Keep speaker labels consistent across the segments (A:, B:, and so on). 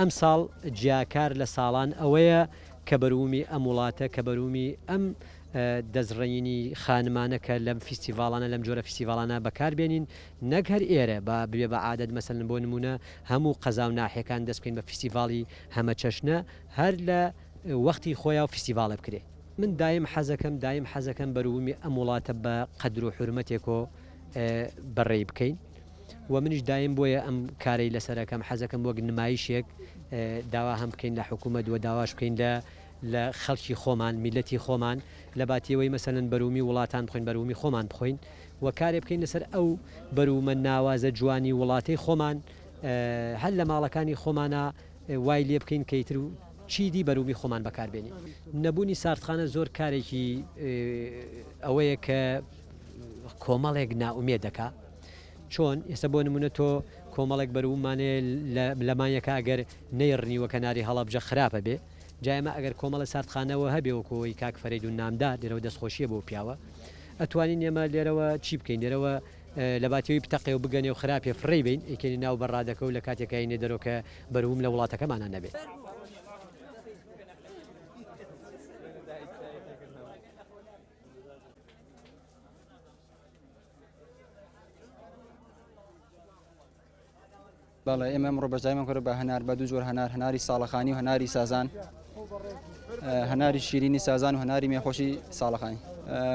A: ئەم ساڵ جیاکار لە ساڵان ئەوەیە کە بەروومی ئەم وڵاتە کە بەروومی ئەم دەزڕینی خانمانە کە لەم فیستیڤالانە لەم جۆرە فیستیڤالانە بەکاربێنین نەک هەر ئێرە بێ بە عادەت مەسەن بۆ نمونە هەموو قەزا و ناحیەکان دەست بکەین بە فیستیڤاڵی هەمە چەشنە هەر لە وەختی خۆیان و فیستیڤالە بکرێ من دایم حەزەکەم بەروومی ئەم وڵاتە بە قەدر و حورمەتێکۆ بەڕێ بکەین و منیش دایم بۆیە ئەم کارەی لەسەرەکەم حەزەکەم وەک نمایشێک داوا هەم بکەین لە حکوومەت وە داواش بکەین لە خەڵکی خۆمان میلەتی خۆمان لە باتیەوەی مەسەلەن بەروومی وڵاتان بخۆین بەروومی خۆمان بخۆین و کارێ بکەین لەسەر ئەو بەروومە ناوازە جوانی وڵاتی خۆمان هەر لە ماڵەکانی خۆمانە وای لێ بکەین کەیتر و چیدی بەروومی خۆمان بەکاربێنی نەبوونی ساردخانە زۆر کارێکی ئەوەیە کە کۆمەڵێک ناومێ دەکا چۆن ئێستا بۆ نمونە تۆ کۆمەڵێک بەروومانێ لەمانیەکە ئەگەر نەیڕنیوە کەناری هەڵەبجە خراپە بێ جایمە ئەگەر کۆمەڵە ساردخانەوە هەبێوەکەوەی کاک فەرید و نامدا لێرەوە دەستخۆشیە بۆ پیاوە ئەتوانین ئێمە لێرەوە چی بکەین لێرەوە لە باتیەوەی پتەقێ و بگەنێ و خراپێ فڕێ بین ئیکەنی ناو بەڕادەکە و لە کاتێکایی نێدەرەوە کە بەرووم لە وڵاتەکەمانە نەبێت.
B: بەڵێ ئێمە ئەمڕۆ بەرزایمان کۆرە بە هەنار بە دوو جۆر هەناری ساڵەخانی و هەناری سازان هەناری شیرینی سازان و هەناری مێخۆشی ساڵەخانی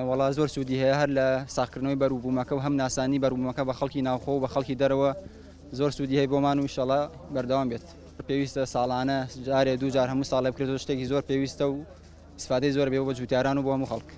B: وەڵا زۆر سوودی هەیە هەر لە ساقکردنەوەی بەرووبوومەکە و هەم ناسانی بەرووبوومەکە بە خەڵکی ناوخۆ و بە خەڵکی دەرەوە زۆر سوودی هەیە بۆمان و ئینشەڵا بەردەوام بێت پێویستە ساڵانە جارێ دوو جار هەموو ساڵێ بکرێتەوە شتێکی زۆر پێویستە و ئیسفادەی زۆر بێ بۆ جوتیاران و بۆ هەموو خەڵک.